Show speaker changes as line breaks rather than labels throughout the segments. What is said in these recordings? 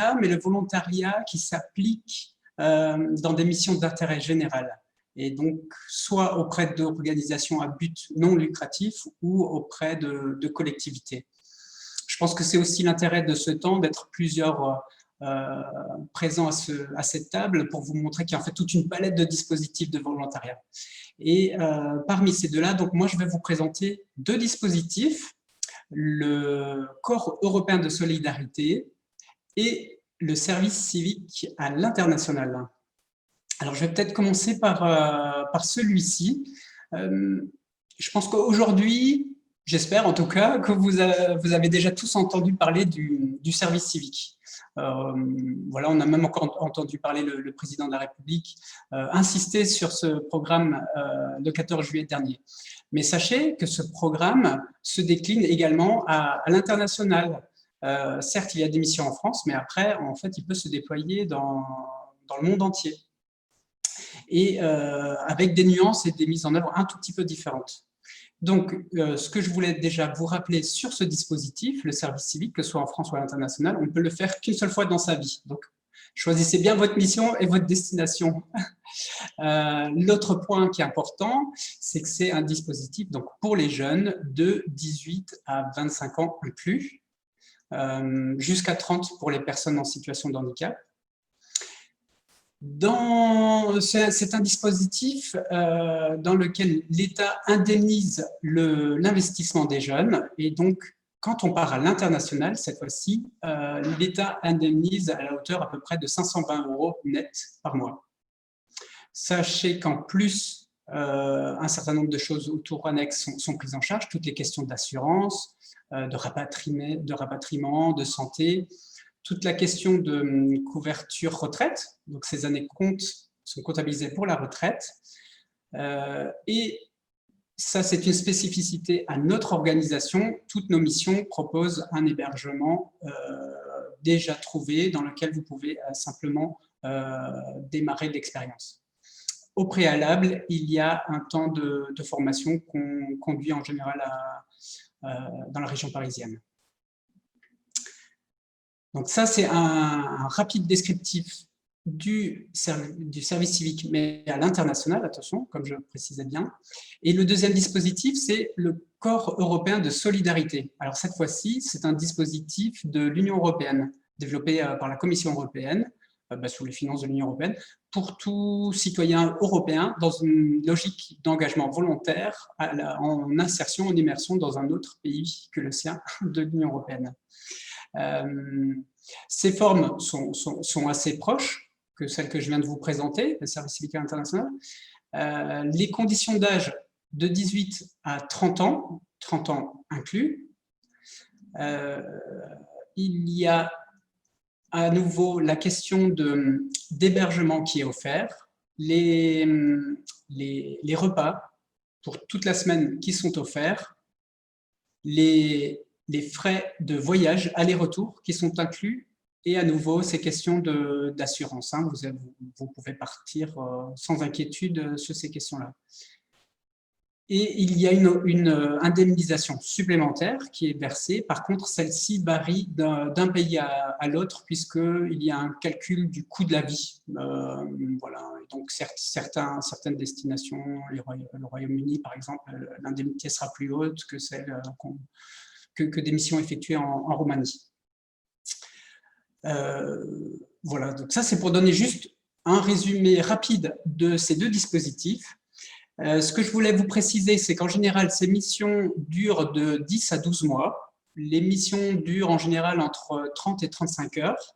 volontariat, mais le volontariat qui s'applique dans des missions d'intérêt général. Et donc, soit auprès d'organisations à but non lucratif ou auprès de collectivités. Je pense que c'est aussi l'intérêt de ce temps d'être plusieurs présents à cette table pour vous montrer qu'il y a en fait toute une palette de dispositifs de volontariat. Et parmi ces deux-là, donc moi je vais vous présenter deux dispositifs, le Corps européen de solidarité et le service civique à l'international. Alors je vais peut-être commencer par celui-ci. Je pense qu'aujourd'hui, j'espère en tout cas que vous avez déjà tous entendu parler du service civique. Voilà, on a même encore entendu parler le président de la République insister sur ce programme le 14 juillet dernier. Mais sachez que ce programme se décline également à l'international. Certes, il y a des missions en France, mais après, en fait, il peut se déployer dans le monde entier. Et avec des nuances et des mises en œuvre un tout petit peu différentes. Donc, ce que je voulais déjà vous rappeler sur ce dispositif, le service civique, que ce soit en France ou à l'international, on ne peut le faire qu'une seule fois dans sa vie. Donc, choisissez bien votre mission et votre destination. L'autre point qui est important, c'est que c'est un dispositif donc, pour les jeunes de 18 à 25 ans et plus, jusqu'à 30 pour les personnes en situation de handicap. C'est un dispositif dans lequel l'État indemnise l'investissement des jeunes et donc quand on part à l'international, cette fois-ci, l'État indemnise à la hauteur à peu près de 520 € net par mois. Sachez qu'en plus, un certain nombre de choses autour annexes sont prises en charge, toutes les questions d'assurance, de rapatriement, de santé, toute la question de couverture retraite, donc ces années sont comptabilisées pour la retraite. Et ça, c'est une spécificité à notre organisation. Toutes nos missions proposent un hébergement déjà trouvé dans lequel vous pouvez simplement démarrer l'expérience. Au préalable, il y a un temps de formation qu'on conduit en général dans la région parisienne. Donc ça, c'est un rapide descriptif du service civique, mais à l'international, attention, comme je précisais bien. Et le deuxième dispositif, c'est le Corps européen de solidarité. Alors cette fois-ci, c'est un dispositif de l'Union européenne, développé par la Commission européenne, sous les finances de l'Union européenne, pour tout citoyen européen dans une logique d'engagement volontaire en insertion, en immersion dans un autre pays que le sien de l'Union européenne. Ces formes sont assez proches que celles que je viens de vous présenter, le service civique international. Les conditions d'âge de 18 à 30 ans inclus. Il y a à nouveau la question d'hébergement qui est offert, les repas pour toute la semaine qui sont offerts, les frais de voyage aller-retour qui sont inclus et à nouveau ces questions d'assurance. Hein, vous pouvez partir sans inquiétude sur ces questions-là. Et il y a une indemnisation supplémentaire qui est versée. Par contre, celle-ci varie d'un pays à l'autre puisqu'il y a un calcul du coût de la vie. Voilà. Et donc, certaines destinations, le Royaume-Uni par exemple, l'indemnité sera plus haute que celle que des missions effectuées en Roumanie. Voilà, donc ça c'est pour donner juste un résumé rapide de ces deux dispositifs. Ce que je voulais vous préciser, c'est qu'en général, ces missions durent de 10 à 12 mois. Les missions durent en général entre 30 et 35 heures.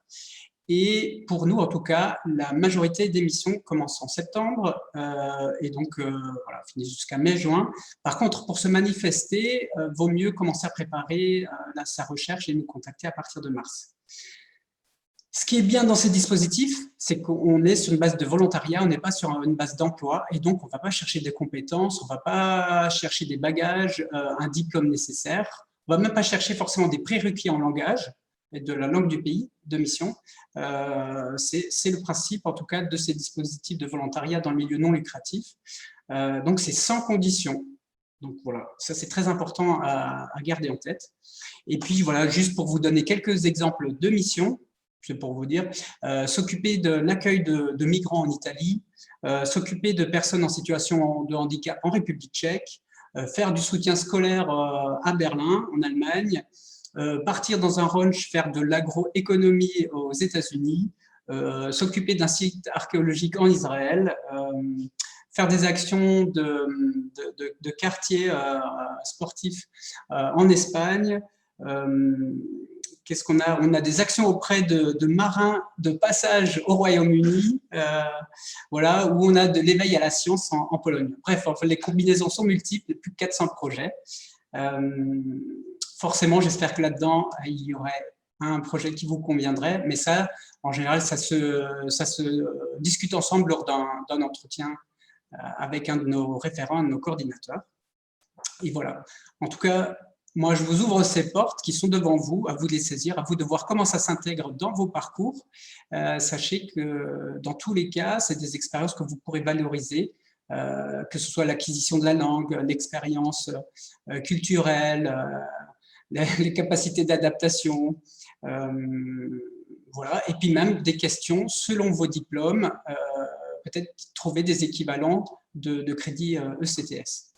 Et pour nous, en tout cas, la majorité des missions commencent en septembre et donc voilà, finissent jusqu'à mai-juin. Par contre, pour se manifester, vaut mieux commencer à préparer sa recherche et nous contacter à partir de mars. Ce qui est bien dans ces dispositifs, c'est qu'on est sur une base de volontariat, on n'est pas sur une base d'emploi, et donc on ne va pas chercher des compétences, on ne va pas chercher des bagages, un diplôme nécessaire, on ne va même pas chercher forcément des prérequis en langage, et de la langue du pays de mission. C'est le principe, en tout cas, de ces dispositifs de volontariat dans le milieu non lucratif. Donc, c'est sans condition. Donc, voilà, ça, c'est très important à garder en tête. Et puis, voilà, juste pour vous donner quelques exemples de missions, c'est pour vous dire, s'occuper de l'accueil de migrants en Italie, s'occuper de personnes en situation de handicap en République tchèque, faire du soutien scolaire à Berlin, en Allemagne, partir dans un ranch, faire de l'agroéconomie aux États-Unis, s'occuper d'un site archéologique en Israël, faire des actions de quartier sportifs en Espagne. Qu'est-ce qu'on a? On a des actions auprès de marins de passage au Royaume-Uni, voilà, où on a de l'éveil à la science en Pologne. Bref, enfin, les combinaisons sont multiples, plus de 400 projets. Forcément, j'espère que là-dedans, il y aurait un projet qui vous conviendrait, mais ça, en général, ça se discute ensemble lors d'un entretien avec un de nos référents, un de nos coordinateurs. Et voilà. En tout cas, moi, je vous ouvre ces portes qui sont devant vous, à vous de les saisir, à vous de voir comment ça s'intègre dans vos parcours. Sachez que dans tous les cas, c'est des expériences que vous pourrez valoriser, que ce soit l'acquisition de la langue, l'expérience culturelle, les capacités d'adaptation, voilà. Et puis même des questions selon vos diplômes, peut-être trouver des équivalents de crédit ECTS.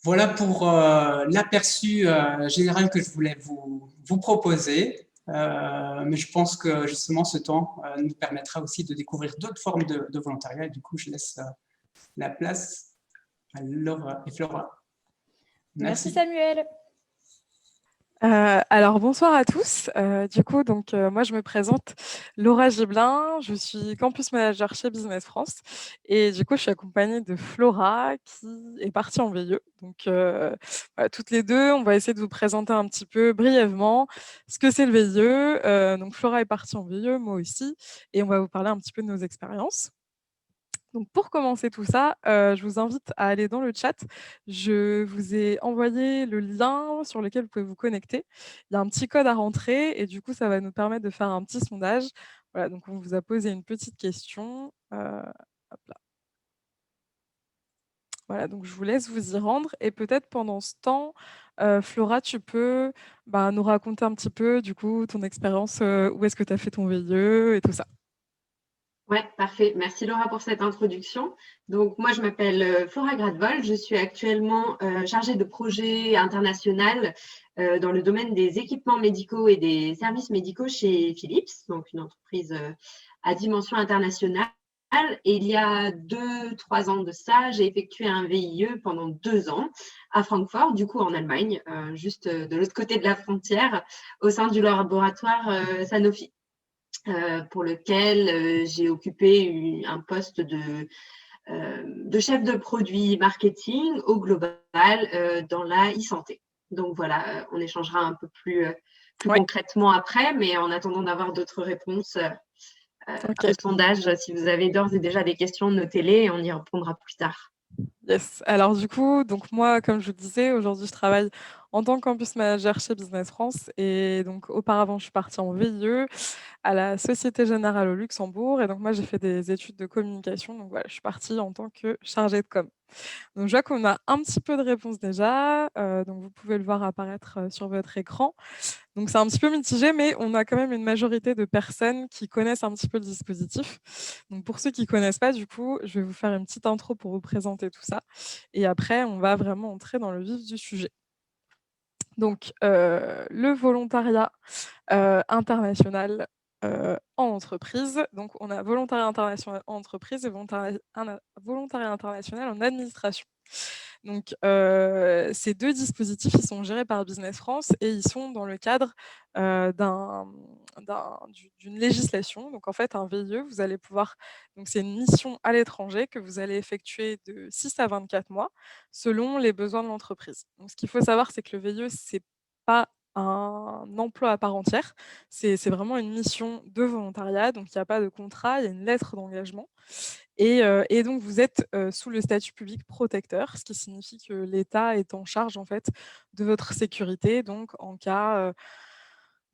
Voilà pour l'aperçu général que je voulais vous proposer. Mais je pense que justement ce temps nous permettra aussi de découvrir d'autres formes de volontariat. Et du coup, je laisse la place à Laura et Flora.
Merci Samuel. Alors bonsoir à tous. Du coup, donc moi je me présente Laura Gibelin, je suis campus manager chez Business France et du coup je suis accompagnée de Flora qui est partie en VIE. Donc voilà, toutes les deux, on va essayer de vous présenter un petit peu brièvement ce que c'est le VIE. Donc Flora est partie en VIE, moi aussi, et on va vous parler un petit peu de nos expériences. Donc pour commencer tout ça, je vous invite à aller dans le chat. Je vous ai envoyé le lien sur lequel vous pouvez vous connecter. Il y a un petit code à rentrer et du coup, ça va nous permettre de faire un petit sondage. Voilà, donc on vous a posé une petite question. Hop là. Voilà, donc je vous laisse vous y rendre et peut-être pendant ce temps, Flora, tu peux nous raconter un petit peu du coup ton expérience, où est-ce que tu as fait ton VIE et tout ça.
Ouais, parfait. Merci Laura pour cette introduction. Donc moi, je m'appelle Flora Gradvol. Je suis actuellement chargée de projet international dans le domaine des équipements médicaux et des services médicaux chez Philips, donc une entreprise à dimension internationale. Et il y a 2-3 ans de ça, j'ai effectué un VIE pendant 2 ans à Francfort, du coup en Allemagne, juste de l'autre côté de la frontière, au sein du laboratoire Sanofi. Pour lequel j'ai occupé un poste de chef de produit marketing au global dans la e-santé. Donc voilà, on échangera un peu plus concrètement après, mais en attendant d'avoir d'autres réponses au sondage, si vous avez d'ores et déjà des questions, notez-les et on y répondra plus tard.
Yes. Alors du coup, donc moi, comme je vous disais, aujourd'hui, je travaille en tant que campus manager chez Business France. Et donc, auparavant, je suis partie en VIE à la Société Générale au Luxembourg. Et donc, moi, j'ai fait des études de communication. Donc, voilà, je suis partie en tant que chargée de com. Donc, je vois qu'on a un petit peu de réponses déjà. Donc, vous pouvez le voir apparaître sur votre écran. Donc, c'est un petit peu mitigé, mais on a quand même une majorité de personnes qui connaissent un petit peu le dispositif. Donc, pour ceux qui ne connaissent pas, du coup, je vais vous faire une petite intro pour vous présenter tout ça. Et après, on va vraiment entrer dans le vif du sujet. Donc, le volontariat international en entreprise. Donc, on a volontariat international en entreprise et volontariat international en administration. Donc, ces deux dispositifs, ils sont gérés par Business France et ils sont dans le cadre d'une législation. Donc, en fait, un VIE, vous allez pouvoir... Donc, c'est une mission à l'étranger que vous allez effectuer de 6 à 24 mois selon les besoins de l'entreprise. Donc, ce qu'il faut savoir, c'est que le VIE, c'est pas un emploi à part entière. C'est vraiment une mission de volontariat. Donc, il n'y a pas de contrat, il y a une lettre d'engagement. Et donc, vous êtes sous le statut public protecteur, ce qui signifie que l'État est en charge en fait, de votre sécurité. Donc, en cas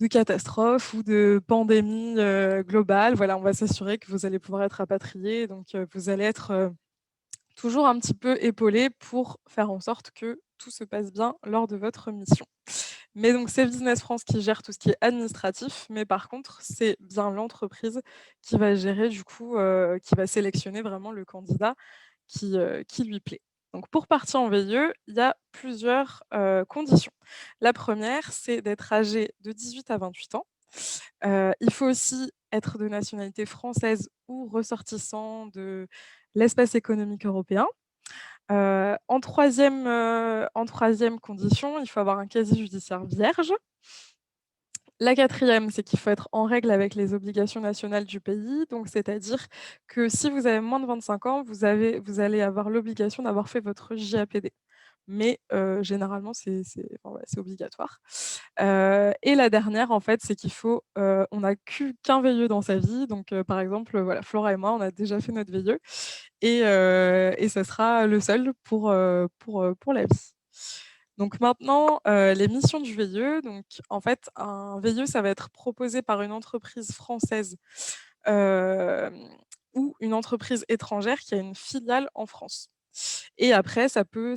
de catastrophe ou de pandémie globale, voilà, on va s'assurer que vous allez pouvoir être rapatrié. Donc, vous allez être toujours un petit peu épaulé pour faire en sorte que tout se passe bien lors de votre mission. Mais donc, c'est Business France qui gère tout ce qui est administratif, mais par contre, c'est bien l'entreprise qui va gérer, du coup, qui va sélectionner vraiment le candidat qui lui plaît. Donc, pour partir en VIE, il y a plusieurs conditions. La première, c'est d'être âgé de 18 à 28 ans. Il faut aussi être de nationalité française ou ressortissant de l'espace économique européen. En troisième condition, il faut avoir un casier judiciaire vierge. La quatrième, c'est qu'il faut être en règle avec les obligations nationales du pays. Donc, c'est-à-dire que si vous avez moins de 25 ans, vous allez avoir l'obligation d'avoir fait votre JAPD. Mais généralement, enfin, voilà, c'est obligatoire. Et la dernière, en fait, c'est qu'il faut, on n'a qu'un VIE dans sa vie. Donc, par exemple, voilà, Flora et moi, on a déjà fait notre VIE et ça sera le seul pour la vie. Donc maintenant, les missions du VIE. Donc, en fait, un VIE, ça va être proposé par une entreprise française ou une entreprise étrangère qui a une filiale en France. Et après, ça peut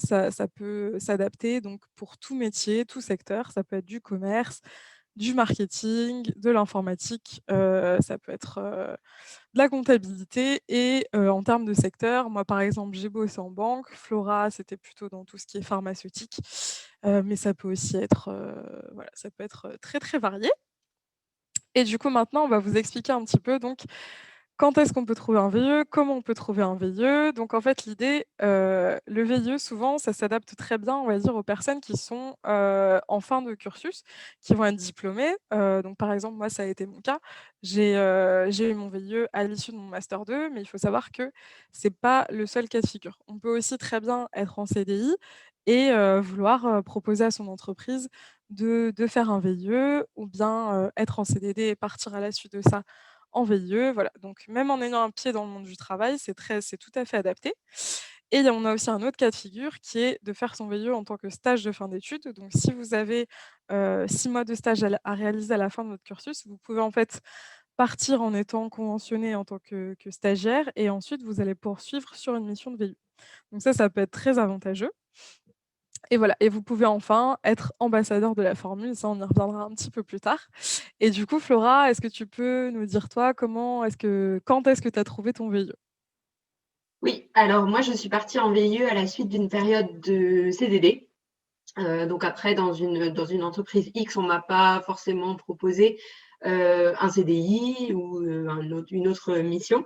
s'adapter donc pour tout métier, tout secteur. Ça peut être du commerce, du marketing, de l'informatique, ça peut être de la comptabilité. Et en termes de secteur, moi, par exemple, j'ai bossé en banque. Flora, c'était plutôt dans tout ce qui est pharmaceutique. Mais ça peut aussi être, voilà, ça peut être très, très varié. Et du coup, maintenant, on va vous expliquer un petit peu donc quand est-ce qu'on peut trouver un VIE? Comment on peut trouver un VIE? Donc en fait, l'idée, le VIE, souvent, ça s'adapte très bien, on va dire, aux personnes qui sont en fin de cursus, qui vont être diplômées. Donc par exemple, moi, ça a été mon cas. J'ai eu mon VIE à l'issue de mon master 2, mais il faut savoir que c'est pas le seul cas de figure. On peut aussi très bien être en CDI et vouloir proposer à son entreprise de faire un VIE, ou bien être en CDD et partir à la suite de ça en VIE, voilà. Donc même en ayant un pied dans le monde du travail, c'est tout à fait adapté. Et on a aussi un autre cas de figure qui est de faire son VIE en tant que stage de fin d'études. Donc si vous avez 6 mois de stage à réaliser à la fin de votre cursus, vous pouvez en fait partir en étant conventionné en tant que stagiaire, et ensuite vous allez poursuivre sur une mission de VIE. Donc ça peut être très avantageux. Et voilà, et vous pouvez enfin être ambassadeur de la formule, ça on y reviendra un petit peu plus tard. Et du coup, Flora, est-ce que tu peux nous dire toi, quand est-ce que tu as trouvé ton VIE?
Oui, alors moi, je suis partie en VIE à la suite d'une période de CDD. Donc après, dans une entreprise X, on m'a pas forcément proposé un CDI ou une autre mission.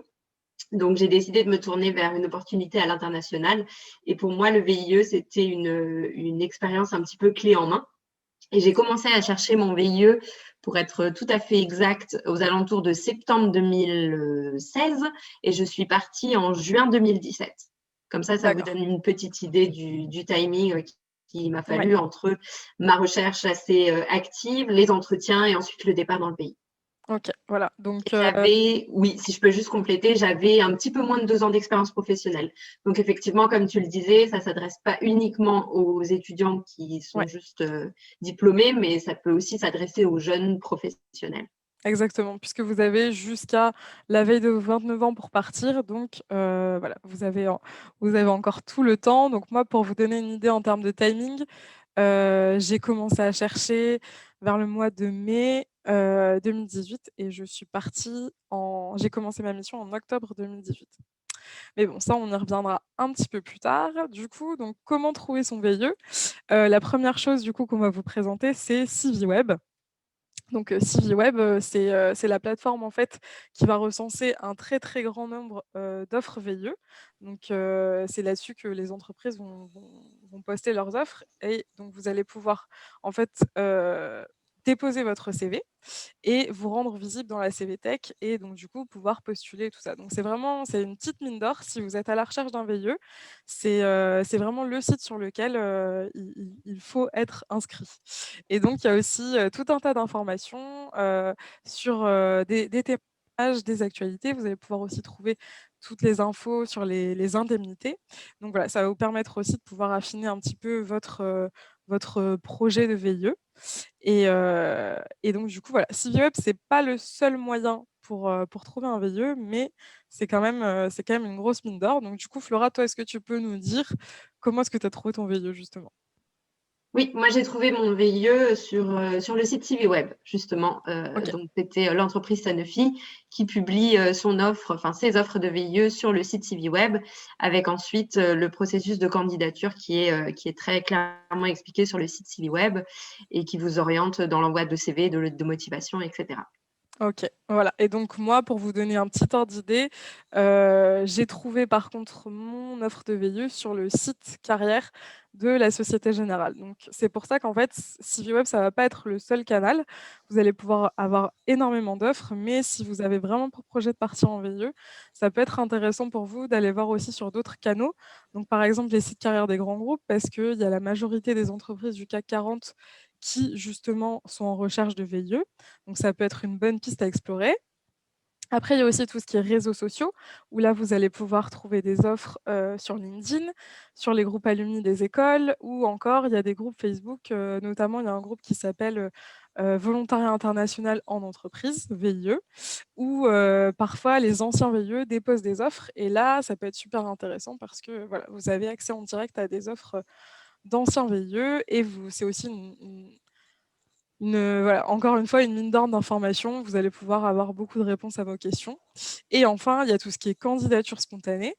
Donc j'ai décidé de me tourner vers une opportunité à l'international. Et pour moi, le VIE, c'était une expérience un petit peu clé en main. Et j'ai commencé à chercher mon VIE, pour être tout à fait exact, aux alentours de septembre 2016, et je suis partie en juin 2017. Comme ça vous
D'accord.
donne une petite idée du timing qu'il m'a
Ouais.
fallu entre ma recherche assez active, les entretiens et ensuite le départ dans le pays.
OK, voilà. Donc,
Oui, si je peux juste compléter, j'avais un petit peu moins de 2 ans d'expérience professionnelle. Donc effectivement, comme tu le disais, ça s'adresse pas uniquement aux étudiants qui sont
ouais,
juste diplômés, mais ça peut aussi s'adresser aux jeunes professionnels.
exactement, puisque vous avez jusqu'à la veille de vos 29 ans pour partir. Donc, voilà, vous avez encore tout le temps. Donc moi, pour vous donner une idée en termes de timing, j'ai commencé à chercher vers le mois de mai 2018, et j'ai commencé ma mission en octobre 2018. Mais bon, ça, on y reviendra un petit peu plus tard. Du coup, donc comment trouver son VIE? La première chose du coup qu'on va vous présenter, c'est CiviWeb. Donc CiviWeb, c'est la plateforme en fait qui va recenser un très, très grand nombre, d'offres VIE. Donc c'est là-dessus que les entreprises vont poster leurs offres, et donc vous allez pouvoir en fait, déposer votre CV et vous rendre visible dans la CV Tech, et donc du coup pouvoir postuler et tout ça. Donc c'est une petite mine d'or si vous êtes à la recherche d'un VIE. C'est vraiment le site sur lequel il faut être inscrit. Et donc il y a aussi tout un tas d'informations sur des témoignages, des actualités. Vous allez pouvoir aussi trouver toutes les infos sur les indemnités. Donc voilà, ça va vous permettre aussi de pouvoir affiner un petit peu votre projet de VIE. Et donc du coup, voilà, CiviWeb, c'est pas le seul moyen pour trouver un VIE, mais c'est quand même une grosse mine d'or. Donc du coup, Flora, toi, est-ce que tu peux nous dire comment est-ce que tu as trouvé ton VIE, justement?
Oui, moi j'ai trouvé mon VIE sur le site CiviWeb, justement.
Ok.
Donc c'était l'entreprise Sanofi qui publie ses offres de VIE sur le site CiviWeb, avec ensuite le processus de candidature qui est très clairement expliqué sur le site CiviWeb et qui vous oriente dans l'envoi de CV, de lettres de motivation, etc.
OK, voilà. Et donc moi, pour vous donner un petit ordre d'idée, j'ai trouvé par contre mon offre de VIE sur le site carrière de la Société Générale. Donc c'est pour ça qu'en fait, CiviWeb, ça va pas être le seul canal. Vous allez pouvoir avoir énormément d'offres, mais si vous avez vraiment pour projet de partir en VIE, ça peut être intéressant pour vous d'aller voir aussi sur d'autres canaux. Donc par exemple, les sites carrières des grands groupes, parce qu'il y a la majorité des entreprises du CAC 40 qui justement sont en recherche de VIE. Donc ça peut être une bonne piste à explorer. Après, il y a aussi tout ce qui est réseaux sociaux, où là, vous allez pouvoir trouver des offres sur LinkedIn, sur les groupes alumni des écoles, ou encore, il y a des groupes Facebook, notamment, il y a un groupe qui s'appelle Volontariat international en entreprise, VIE, où parfois les anciens VIE déposent des offres. Et là, ça peut être super intéressant parce que voilà, vous avez accès en direct à des offres d'anciens VIE et c'est aussi voilà, encore une fois, une mine d'or d'informations. Vous allez pouvoir avoir beaucoup de réponses à vos questions. Et enfin, il y a tout ce qui est candidature spontanée,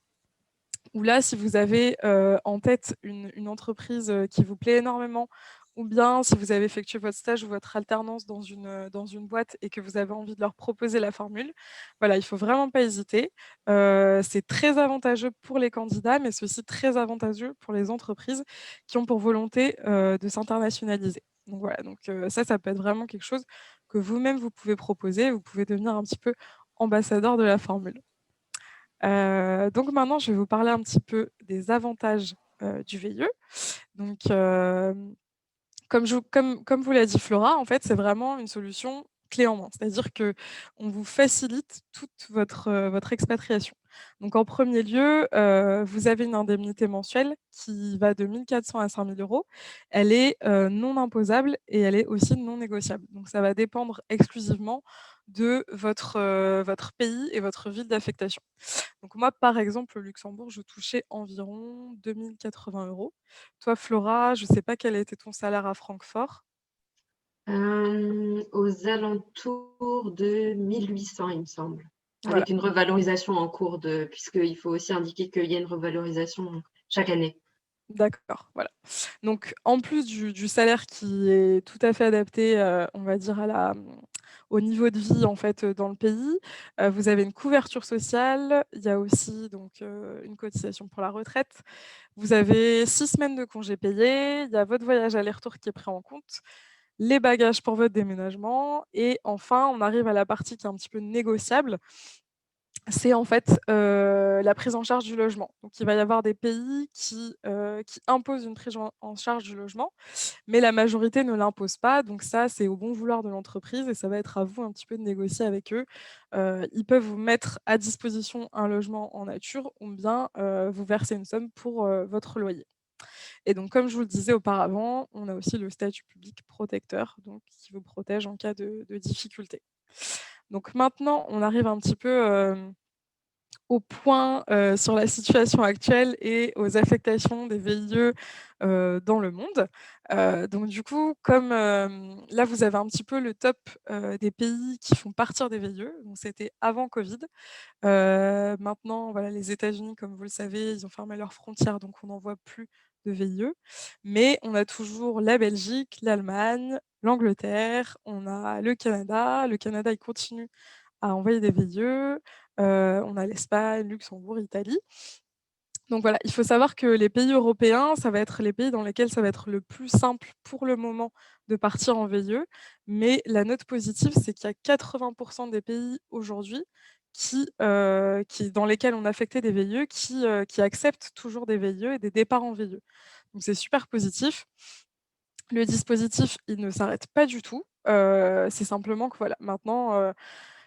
où là, si vous avez en tête une entreprise qui vous plaît énormément, ou bien si vous avez effectué votre stage ou votre alternance dans une boîte et que vous avez envie de leur proposer la formule, voilà, il ne faut vraiment pas hésiter. C'est très avantageux pour les candidats, mais c'est aussi très avantageux pour les entreprises qui ont pour volonté de s'internationaliser. Donc voilà, donc ça peut être vraiment quelque chose que vous-même, vous pouvez proposer. Vous pouvez devenir un petit peu ambassadeur de la formule. Donc maintenant, je vais vous parler un petit peu des avantages du VIE. Donc, comme vous l'a dit Flora, en fait, c'est vraiment une solution clé en main. C'est-à-dire qu'on vous facilite toute votre expatriation. Donc, en premier lieu, vous avez une indemnité mensuelle qui va de 1 400 à 5 000 euros. Elle est non imposable et elle est aussi non négociable. Donc, ça va dépendre exclusivement de votre pays et votre ville d'affectation. Donc moi, par exemple, au Luxembourg, je touchais environ 2 080 euros. Toi, Flora, je ne sais pas quel était ton salaire à Francfort.
Aux alentours de 1800, il me semble,
Voilà,
avec une revalorisation en cours puisqu'il faut aussi indiquer qu'il y a une revalorisation chaque année.
d'accord, voilà. Donc en plus du salaire qui est tout à fait adapté, on va dire au niveau de vie en fait, dans le pays, vous avez une couverture sociale, il y a aussi donc une cotisation pour la retraite. Vous avez 6 semaines de congés payés, il y a votre voyage aller-retour qui est pris en compte, les bagages pour votre déménagement et enfin, on arrive à la partie qui est un petit peu négociable. C'est en fait, la prise en charge du logement. Donc il va y avoir des pays qui imposent une prise en charge du logement, mais la majorité ne l'impose pas. Donc ça, c'est au bon vouloir de l'entreprise et ça va être à vous un petit peu de négocier avec eux. Ils peuvent vous mettre à disposition un logement en nature ou bien, vous verser une somme pour, votre loyer. Et donc comme je vous le disais auparavant, on a aussi le statut public protecteur, donc qui vous protège en cas de difficulté. Donc maintenant, on arrive un petit peu, au point, sur la situation actuelle et aux affectations des VIE, dans le monde. Donc du coup, comme, là, vous avez un petit peu le top, des pays qui font partir des VIE, donc c'était avant covid. Maintenant, voilà, les États-Unis, comme vous le savez, ils ont fermé leurs frontières, donc on n'en voit plus de VIE. Mais on a toujours la Belgique, l'Allemagne, l'Angleterre, on a le Canada. Le Canada, il continue à envoyer des VIE. On a l'Espagne, Luxembourg, Italie. Donc voilà, il faut savoir que les pays européens, ça va être les pays dans lesquels ça va être le plus simple pour le moment de partir en VIE. Mais la note positive, c'est qu'il y a 80% des pays aujourd'hui dans lesquels on affectait des VIE qui acceptent toujours des VIE et des départs en VIE. Donc c'est super positif. Le dispositif, il ne s'arrête pas du tout. C'est simplement que voilà, maintenant,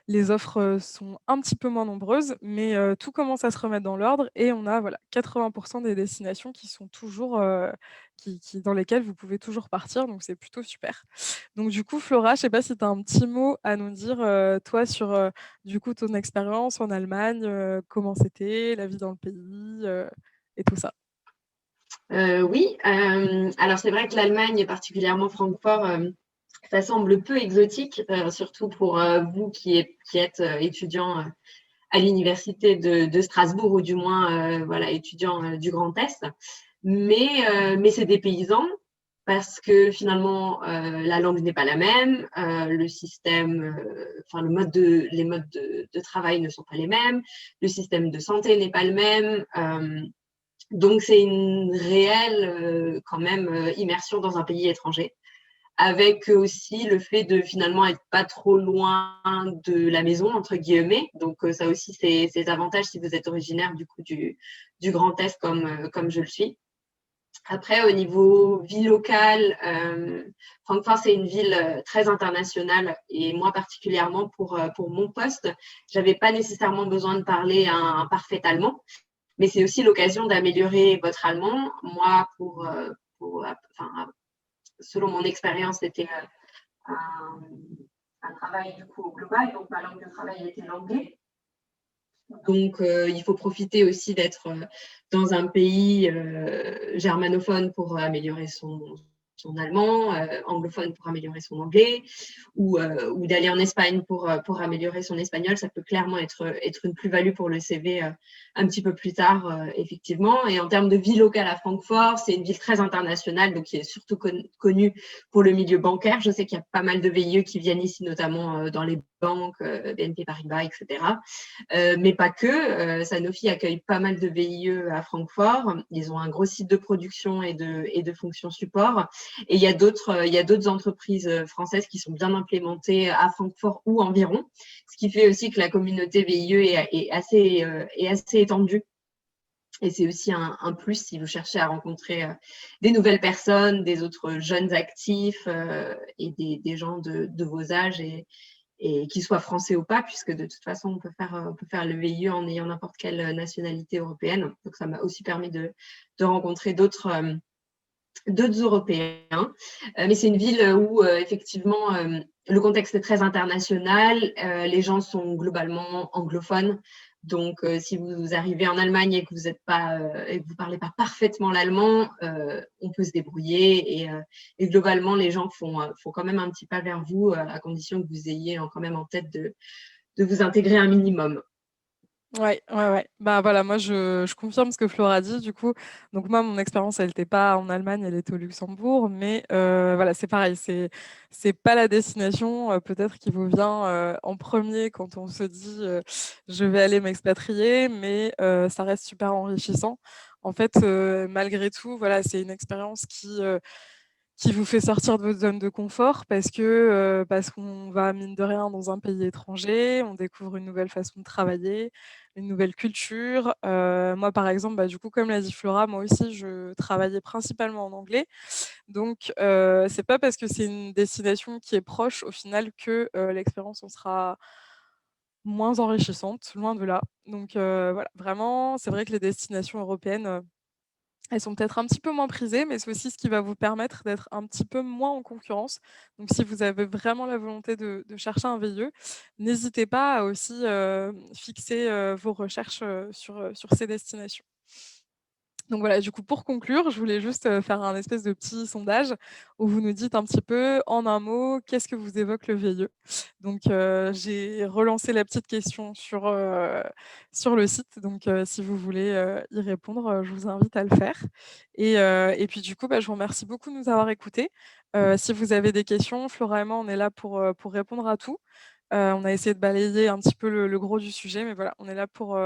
les offres sont un petit peu moins nombreuses, mais tout commence à se remettre dans l'ordre et on a voilà, 80% des destinations qui sont toujours, dans lesquelles vous pouvez toujours partir, donc c'est plutôt super. Donc du coup, Flora, je ne sais pas si tu as un petit mot à nous dire, toi, sur du coup, ton expérience en Allemagne, comment c'était, la vie dans le pays et tout ça.
Oui, alors c'est vrai que l'Allemagne, et particulièrement Francfort, ça semble peu exotique, surtout pour vous qui êtes étudiant à l'université de Strasbourg, ou du moins voilà, étudiant du Grand Est. Mais c'est dépaysant parce que finalement, la langue n'est pas la même, le système, enfin les modes de travail ne sont pas les mêmes, le système de santé n'est pas le même. Donc, c'est une réelle quand même immersion dans un pays étranger, avec aussi le fait de finalement être pas trop loin de la maison, entre guillemets. Donc, ça aussi, c'est ses avantages si vous êtes originaire du coup du Grand Est comme je le suis. Après, au niveau vie locale, Francfort, c'est une ville très internationale, et moi particulièrement pour mon poste, j'avais pas nécessairement besoin de parler un parfait allemand. Mais c'est aussi l'occasion d'améliorer votre allemand. Moi, enfin, selon mon expérience, c'était un travail du coup au global, donc ma langue de travail était l'anglais. Donc, il faut profiter aussi d'être dans un pays germanophone pour améliorer son allemand, anglophone pour améliorer son anglais, ou d'aller en Espagne pour améliorer son espagnol. Ça peut clairement être une plus-value pour le CV un petit peu plus tard, effectivement. Et en termes de vie locale à Francfort, c'est une ville très internationale, donc qui est surtout connue pour le milieu bancaire. Je sais qu'il y a pas mal de VIE qui viennent ici, notamment dans les banques, BNP Paribas, etc. Mais pas que. Sanofi accueille pas mal de VIE à Francfort. Ils ont un gros site de production et de fonctions support. Et il y a d'autres entreprises françaises qui sont bien implémentées à Francfort ou environ, ce qui fait aussi que la communauté VIE est assez étendue. Et c'est aussi un plus si vous cherchez à rencontrer des nouvelles personnes, des autres jeunes actifs et des gens de vos âges et qu'ils soient français ou pas, puisque de toute façon, on peut faire le VIE en ayant n'importe quelle nationalité européenne. Donc, ça m'a aussi permis de rencontrer d'autres Européens. Mais c'est une ville où, effectivement, le contexte est très international. Les gens sont globalement anglophones. Donc, si vous arrivez en Allemagne et que vous ne parlez pas parfaitement l'allemand, on peut se débrouiller. Et globalement, les gens font quand même un petit pas vers vous, à condition que vous ayez quand même en tête de vous intégrer un minimum.
Ouais. Bah voilà, moi je confirme ce que Flora a dit du coup. Donc moi, mon expérience, elle n'était pas en Allemagne, elle était au Luxembourg, mais voilà, c'est pareil, c'est pas la destination peut-être qui vous vient en premier quand on se dit je vais aller m'expatrier, mais ça reste super enrichissant. En fait, malgré tout, voilà, c'est une expérience qui vous fait sortir de votre zone de confort parce qu'on va, mine de rien, dans un pays étranger, on découvre une nouvelle façon de travailler, une nouvelle culture. Moi, par exemple, bah, du coup, comme l'a dit Flora, moi aussi, je travaillais principalement en anglais. Donc, c'est pas parce que c'est une destination qui est proche, au final, que l'expérience en sera moins enrichissante, loin de là. Donc, voilà, vraiment, c'est vrai que les destinations européennes, elles sont peut-être un petit peu moins prisées, mais c'est aussi ce qui va vous permettre d'être un petit peu moins en concurrence. Donc, si vous avez vraiment la volonté de chercher un VIE, n'hésitez pas à aussi fixer vos recherches sur ces destinations. Donc voilà, du coup, pour conclure, je voulais juste faire un espèce de petit sondage où vous nous dites un petit peu, en un mot, qu'est-ce que vous évoque le VIE. Donc, j'ai relancé la petite question sur le site. Donc, si vous voulez y répondre, je vous invite à le faire. Et puis, du coup, bah, je vous remercie beaucoup de nous avoir écoutés. Si vous avez des questions, Flora et moi, on est là pour répondre à tout. On a essayé de balayer un petit peu le gros du sujet, mais voilà, on est là pour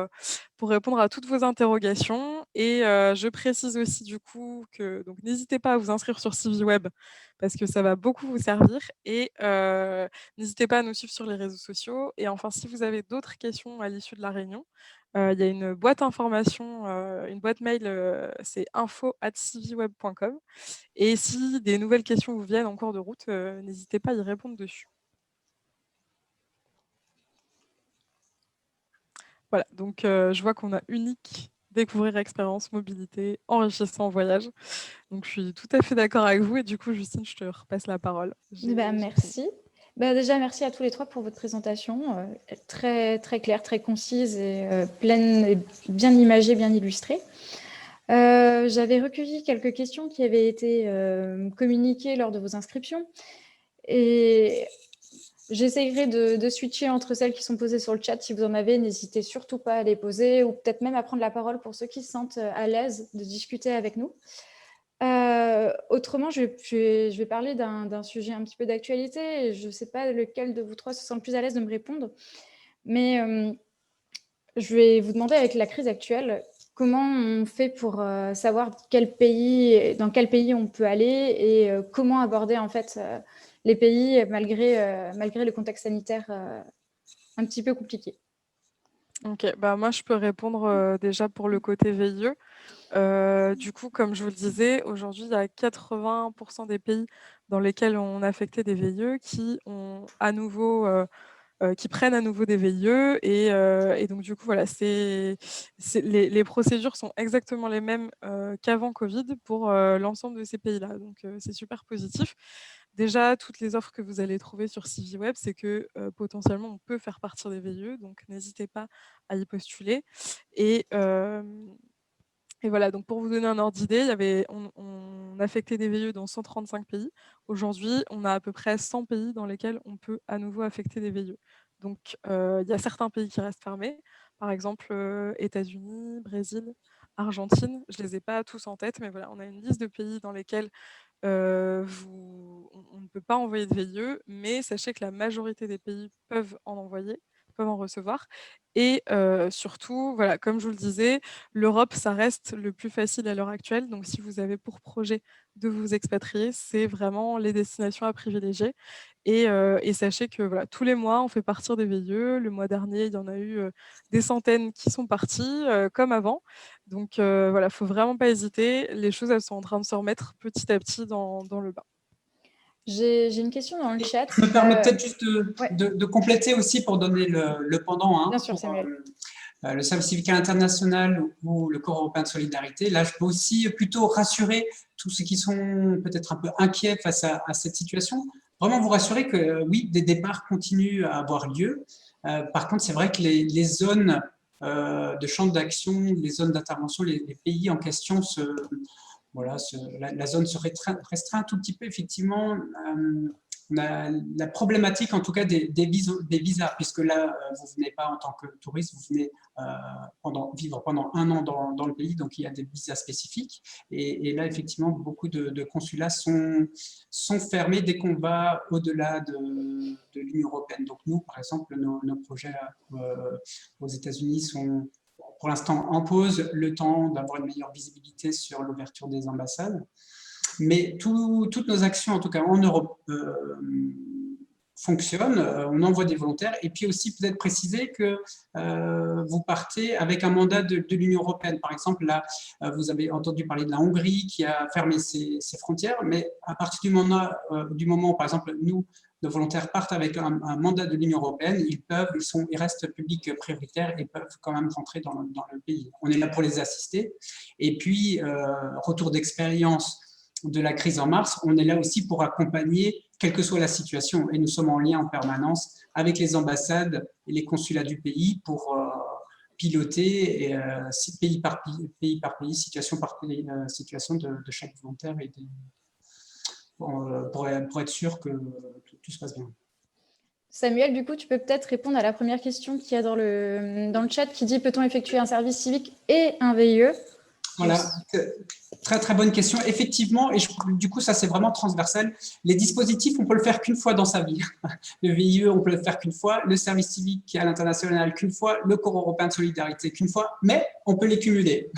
répondre à toutes vos interrogations. Et je précise aussi du coup que donc n'hésitez pas à vous inscrire sur CiviWeb parce que ça va beaucoup vous servir. Et n'hésitez pas à nous suivre sur les réseaux sociaux. Et enfin, si vous avez d'autres questions à l'issue de la réunion, il y a une boîte information, une boîte mail, c'est info@civiweb.com. Et si des nouvelles questions vous viennent en cours de route, n'hésitez pas à y répondre dessus. Voilà, donc je vois qu'on a unique découvrir expérience, mobilité, enrichissant voyage. Donc je suis tout à fait d'accord avec vous et du coup Justine, je te repasse la parole.
Merci. Déjà, merci à tous les trois pour votre présentation, très, très claire, très concise et pleine, et bien imagée, bien illustrée. J'avais recueilli quelques questions qui avaient été communiquées lors de vos inscriptions et j'essayerai de switcher entre celles qui sont posées sur le chat. Si vous en avez, n'hésitez surtout pas à les poser ou peut-être même à prendre la parole pour ceux qui se sentent à l'aise de discuter avec nous. Autrement, je vais parler d'un sujet un petit peu d'actualité. Je ne sais pas lequel de vous trois se sent le plus à l'aise de me répondre, mais je vais vous demander, avec la crise actuelle, comment on fait pour savoir dans quel pays on peut aller et comment aborder en fait les pays malgré le contexte sanitaire un petit peu compliqué.
Ok, bah moi je peux répondre déjà pour le côté VIE. Du coup, comme je vous le disais, aujourd'hui, il y a 80% des pays dans lesquels on a affecté des VIE qui ont à nouveau qui prennent à nouveau des VIE. Et donc, du coup, voilà, les procédures sont exactement les mêmes qu'avant Covid pour l'ensemble de ces pays-là. Donc, c'est super positif. Déjà, toutes les offres que vous allez trouver sur CiviWeb, c'est que potentiellement, on peut faire partir des VIE. Donc, n'hésitez pas à y postuler. Et voilà, donc pour vous donner un ordre d'idée, on affectait des VIE dans 135 pays. Aujourd'hui, on a à peu près 100 pays dans lesquels on peut à nouveau affecter des VIE. Donc, il y a certains pays qui restent fermés, par exemple États-Unis, Brésil, Argentine. Je ne les ai pas tous en tête, mais voilà, on a une liste de pays dans lesquels on ne peut pas envoyer de VIE, mais sachez que la majorité des pays peuvent en envoyer, peuvent en recevoir. Et surtout, voilà, comme je vous le disais, l'Europe, ça reste le plus facile à l'heure actuelle. Donc, si vous avez pour projet de vous expatrier, c'est vraiment les destinations à privilégier. Et sachez que voilà, tous les mois, on fait partir des VIE. Le mois dernier, il y en a eu des centaines qui sont partis, comme avant. Donc voilà, il ne faut vraiment pas hésiter. Les choses, elles sont en train de se remettre petit à petit dans le bain.
J'ai une question dans le chat.
Je me permets peut-être juste
ouais.
de compléter aussi pour donner le pendant. Hein,
Bien sûr,
pour,
Samuel.
le service civique international ou le Corps européen de solidarité. Là, je peux aussi plutôt rassurer tous ceux qui sont peut-être un peu inquiets face à cette situation. Vraiment vous rassurer que oui, des départs continuent à avoir lieu. Par contre, c'est vrai que les zones de champ d'action, les zones d'intervention, les pays en question voilà, la zone se restreint un tout petit peu, effectivement. On a la problématique, en tout cas, des visas, puisque là, vous ne venez pas en tant que touriste, vous venez vivre pendant un an dans le pays, donc il y a des visas spécifiques. Et là, effectivement, beaucoup de consulats sont fermés dès qu'on va au-delà de l'Union européenne. Donc nous, par exemple, nos projets aux États-Unis sont pour l'instant en pause, le temps d'avoir une meilleure visibilité sur l'ouverture des ambassades. Mais toutes nos actions, en tout cas en Europe, fonctionnent. On envoie des volontaires. Et puis aussi, peut-être préciser que vous partez avec un mandat de l'Union européenne. Par exemple, là, vous avez entendu parler de la Hongrie qui a fermé ses frontières. Mais à partir du moment où, par exemple, nous, nos volontaires partent avec un mandat de l'Union européenne, ils restent publics prioritaires et peuvent quand même rentrer dans le pays. On est là pour les assister. Et puis, retour d'expérience de la crise en mars, on est là aussi pour accompagner, quelle que soit la situation. Et nous sommes en lien en permanence avec les ambassades et les consulats du pays pour piloter pays par pays, situation par situation de chaque volontaire et pour être sûr que tout se passe bien.
Samuel, du coup, tu peux peut-être répondre à la première question qu'il y a dans le chat qui dit « Peut-on effectuer un service civique et un VIE ?»
Voilà, très très bonne question. Effectivement, et du coup ça c'est vraiment transversal. Les dispositifs, on peut le faire qu'une fois dans sa vie. Le VIE, on peut le faire qu'une fois. Le service civique à l'international, qu'une fois. Le Corps européen de solidarité, qu'une fois. Mais on peut les cumuler.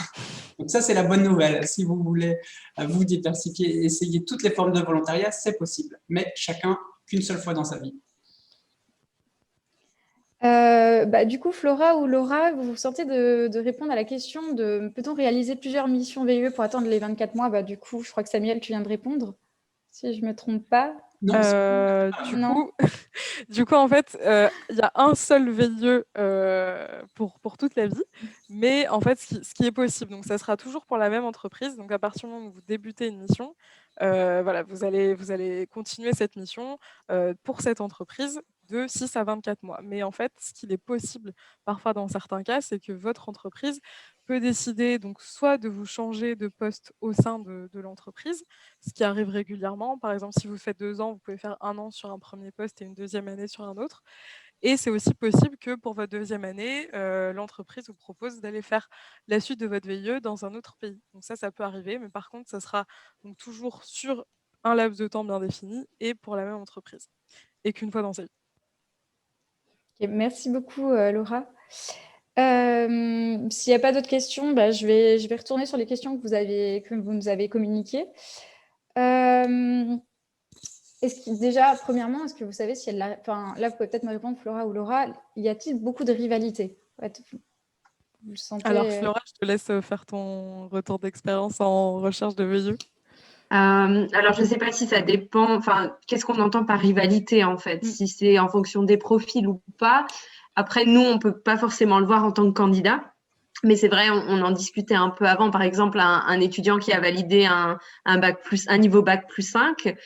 Donc ça c'est la bonne nouvelle. Si vous voulez vous diversifier et essayer toutes les formes de volontariat, c'est possible. Mais chacun qu'une seule fois dans sa vie.
Du coup, Flora ou Laura, vous vous sentez de répondre à la question de peut-on réaliser plusieurs missions VIE pour attendre les 24 mois? Du coup, je crois que Samuel, tu viens de répondre, si je ne me trompe pas.
Non,
du coup, en fait, il y a un seul VIE pour toute la vie, mais en fait, ce qui est possible, donc ça sera toujours pour la même entreprise. Donc, à partir du moment où vous débutez une mission, voilà, vous allez continuer cette mission pour cette entreprise. de 6 à 24 mois. Mais en fait, ce qu'il est possible parfois dans certains cas, c'est que votre entreprise peut décider donc soit de vous changer de poste au sein de l'entreprise, ce qui arrive régulièrement. Par exemple, si vous faites 2 ans, vous pouvez faire 1 an sur un premier poste et une deuxième année sur un autre. Et c'est aussi possible que pour votre deuxième année, l'entreprise vous propose d'aller faire la suite de votre VIE dans un autre pays. Donc ça peut arriver, mais par contre, ça sera donc toujours sur un laps de temps bien défini et pour la même entreprise, et qu'une fois dans sa vie.
Ok, merci beaucoup, Laura. S'il n'y a pas d'autres questions, je vais retourner sur les questions que vous nous avez communiquées. Déjà, premièrement, est-ce que vous savez si là, vous pouvez peut-être me répondre, Flora ou Laura, y a-t-il beaucoup de rivalité? Vous le sentez...
Alors Flora, je te laisse faire ton retour d'expérience en recherche de VIE.
Alors, je ne sais pas si ça dépend, enfin, qu'est-ce qu'on entend par rivalité en fait, si c'est en fonction des profils ou pas. Après, nous, on ne peut pas forcément le voir en tant que candidat, mais c'est vrai, on en discutait un peu avant. Par exemple, un étudiant qui a validé un niveau bac plus 5,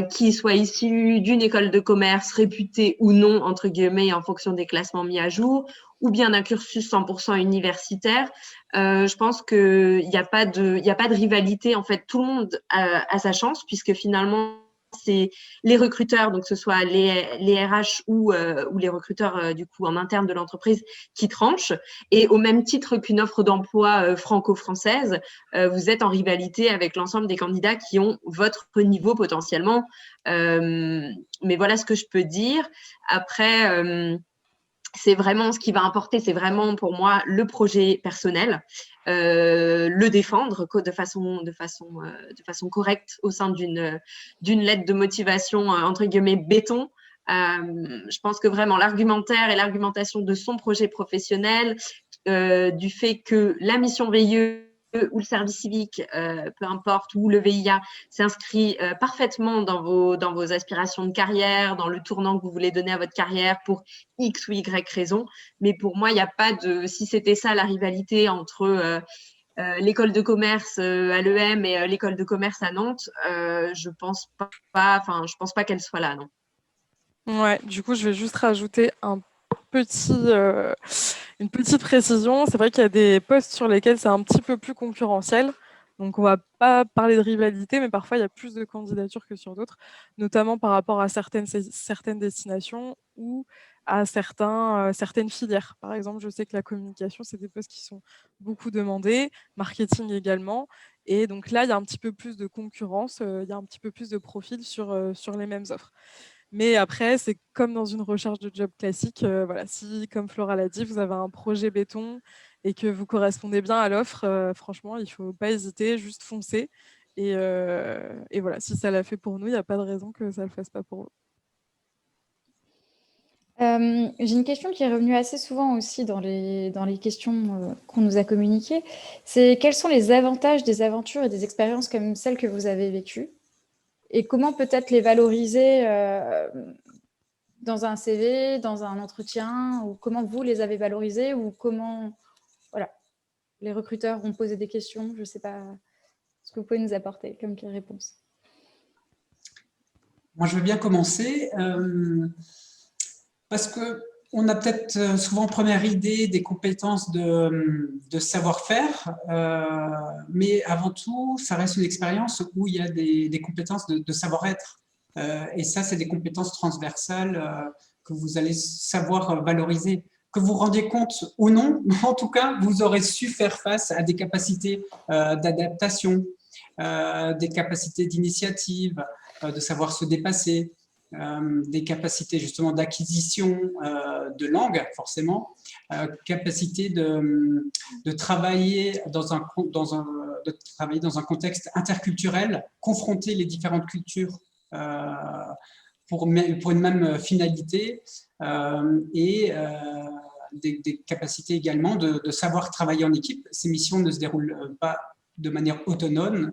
qui soit issu d'une école de commerce réputée ou non, entre guillemets, en fonction des classements mis à jour, ou bien d'un cursus 100% universitaire. Je pense qu'il n'y a pas de rivalité. En fait, tout le monde a sa chance, puisque finalement, c'est les recruteurs, donc que ce soit les RH ou les recruteurs du coup en interne de l'entreprise qui tranchent. Et au même titre qu'une offre d'emploi franco-française, vous êtes en rivalité avec l'ensemble des candidats qui ont votre niveau potentiellement. Mais voilà ce que je peux dire. Après, c'est vraiment ce qui va importer, c'est vraiment pour moi le projet personnel, le défendre de façon correcte au sein d'une lettre de motivation entre guillemets béton. Je pense que vraiment l'argumentaire et l'argumentation de son projet professionnel, du fait que la mission VIE ou le service civique, peu importe, ou le VIA, s'inscrit parfaitement dans vos aspirations de carrière, dans le tournant que vous voulez donner à votre carrière pour X ou Y raison. Mais pour moi, il n'y a pas de... Si c'était ça la rivalité entre l'école de commerce à l'EM et l'école de commerce à Nantes, je pense pas qu'elle soit là, non.
Ouais, du coup, je vais juste rajouter une petite précision. C'est vrai qu'il y a des postes sur lesquels c'est un petit peu plus concurrentiel. Donc, on ne va pas parler de rivalité, mais parfois, il y a plus de candidatures que sur d'autres, notamment par rapport à certaines destinations ou à certaines filières. Par exemple, je sais que la communication, c'est des postes qui sont beaucoup demandés, marketing également. Et donc là, il y a un petit peu plus de concurrence, il y a un petit peu plus de profils sur les mêmes offres. Mais après, c'est comme dans une recherche de job classique. Voilà, si, comme Flora l'a dit, vous avez un projet béton et que vous correspondez bien à l'offre, franchement, il ne faut pas hésiter, juste foncer. Et voilà, si ça l'a fait pour nous, il n'y a pas de raison que ça ne le fasse pas pour vous.
J'ai une question qui est revenue assez souvent aussi dans les questions qu'on nous a communiquées. C'est quels sont les avantages des aventures et des expériences comme celles que vous avez vécues? Et comment peut-être les valoriser dans un CV, dans un entretien, ou comment vous les avez valorisés, ou comment les recruteurs ont posé des questions? Je ne sais pas ce que vous pouvez nous apporter comme réponse.
Moi, je veux bien commencer parce qu'on a peut-être souvent première idée des compétences de savoir-faire, mais avant tout, ça reste une expérience où il y a des compétences de savoir-être. Et ça, c'est des compétences transversales que vous allez savoir valoriser. Que vous rendiez compte ou non, en tout cas, vous aurez su faire face à des capacités d'adaptation, des capacités d'initiative, de savoir se dépasser, des capacités justement d'acquisition de langue, forcément, capacité de travailler dans un contexte interculturel, confronter les différentes cultures pour une même finalité, et des capacités également de savoir travailler en équipe. Ces missions ne se déroulent pas de manière autonome.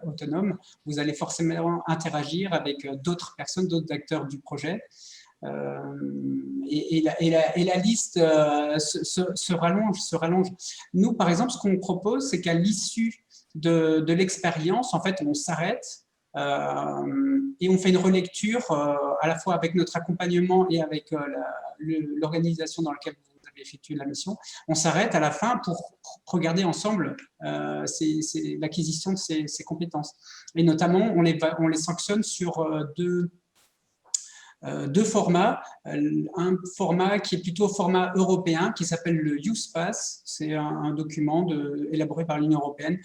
Vous allez forcément interagir avec d'autres personnes, d'autres acteurs du projet. Et la liste se rallonge. Nous, par exemple, ce qu'on propose, c'est qu'à l'issue de l'expérience, en fait, on s'arrête et on fait une relecture à la fois avec notre accompagnement et avec l'organisation dans laquelle vous avez effectué la mission. On s'arrête à la fin pour regarder ensemble l'acquisition de ces compétences. Et notamment, on les sanctionne sur deux formats. Un format qui est plutôt format européen, qui s'appelle le Use Pass. C'est un document élaboré par l'Union européenne,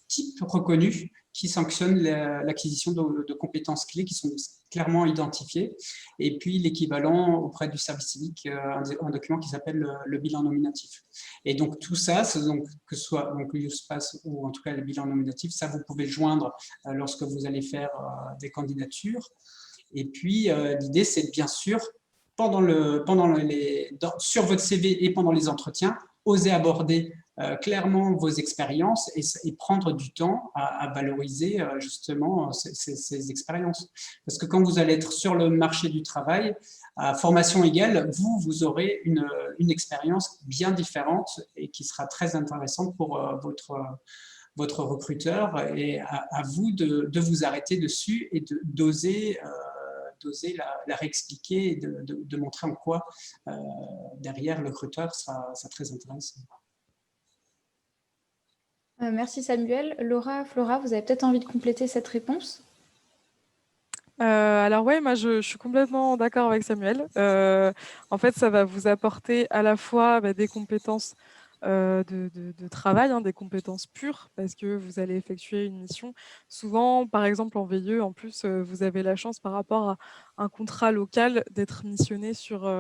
type reconnu, qui sanctionne l'acquisition de compétences clés qui sont clairement identifiées. Et puis l'équivalent auprès du service civique, un document qui s'appelle le bilan nominatif. Et donc tout ça, donc, que ce soit donc, le Use Pass ou en tout cas le bilan nominatif, ça vous pouvez joindre lorsque vous allez faire des candidatures. Et puis, l'idée, c'est bien sûr, sur votre CV et pendant les entretiens, oser aborder clairement vos expériences et prendre du temps à valoriser justement ces expériences. Parce que quand vous allez être sur le marché du travail, à formation égale, vous aurez une expérience bien différente et qui sera très intéressante pour votre recruteur, et à vous de vous arrêter dessus et d'oser la réexpliquer et de montrer en quoi derrière le recruteur sera très intéressant.
Merci Samuel. Laura, Flora, vous avez peut-être envie de compléter cette réponse?
Alors ouais, moi je suis complètement d'accord avec Samuel. En fait, ça va vous apporter à la fois des compétences de travail, des compétences pures, parce que vous allez effectuer une mission. Souvent, par exemple en VIE, en plus, vous avez la chance par rapport à un contrat local d'être missionné sur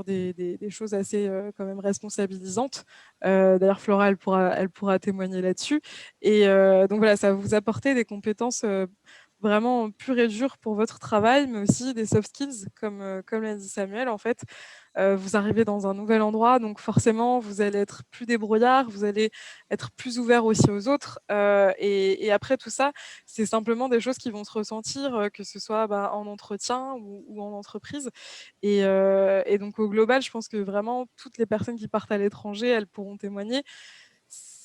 des choses assez quand même responsabilisantes. D'ailleurs, Flora, elle pourra témoigner là-dessus. Et donc voilà, ça va vous apporter des compétences vraiment pur et dur pour votre travail, mais aussi des soft skills, comme l'a dit Samuel. En fait, vous arrivez dans un nouvel endroit, donc forcément, vous allez être plus débrouillard, vous allez être plus ouvert aussi aux autres. Et après tout ça, c'est simplement des choses qui vont se ressentir, que ce soit en entretien ou en entreprise. Et donc, au global, je pense que vraiment, toutes les personnes qui partent à l'étranger, elles pourront témoigner.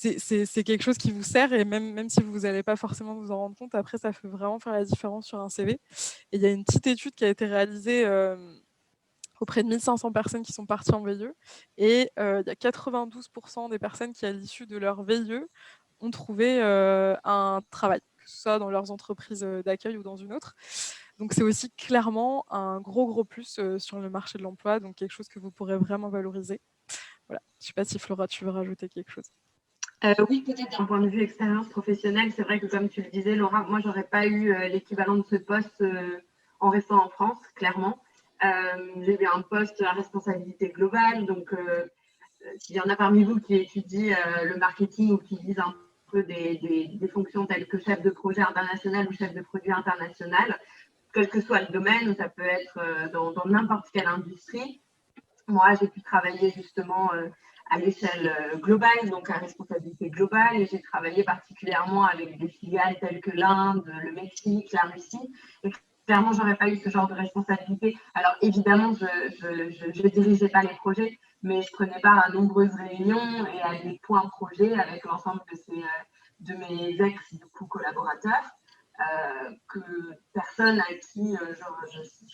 C'est quelque chose qui vous sert, et même si vous n'allez pas forcément vous en rendre compte, après, ça peut vraiment faire la différence sur un CV. Et il y a une petite étude qui a été réalisée auprès de 1500 personnes qui sont parties en VIE, et il y a 92% des personnes qui, à l'issue de leur VIE, ont trouvé un travail, que ce soit dans leurs entreprises d'accueil ou dans une autre. Donc, c'est aussi clairement un gros plus sur le marché de l'emploi, donc quelque chose que vous pourrez vraiment valoriser. Voilà. Je ne sais pas si Flora, tu veux rajouter quelque chose.
Oui, peut-être d'un point de vue expérience professionnelle, c'est vrai que comme tu le disais, Laura, moi, j'aurais pas eu l'équivalent de ce poste en restant en France, clairement. J'ai eu un poste à responsabilité globale, donc s'il y en a parmi vous qui étudient le marketing ou qui visent un peu des fonctions telles que chef de projet international ou chef de produit international, quel que soit le domaine, ça peut être dans n'importe quelle industrie. Moi, j'ai pu travailler justement à l'échelle globale, donc à responsabilité globale, et j'ai travaillé particulièrement avec des filiales telles que l'Inde, le Mexique, la Russie. Et clairement, j'aurais pas eu ce genre de responsabilité. Alors évidemment, je dirigeais pas les projets, mais je prenais part à nombreuses réunions et à des points projets avec l'ensemble de mes collaborateurs. Que personne à qui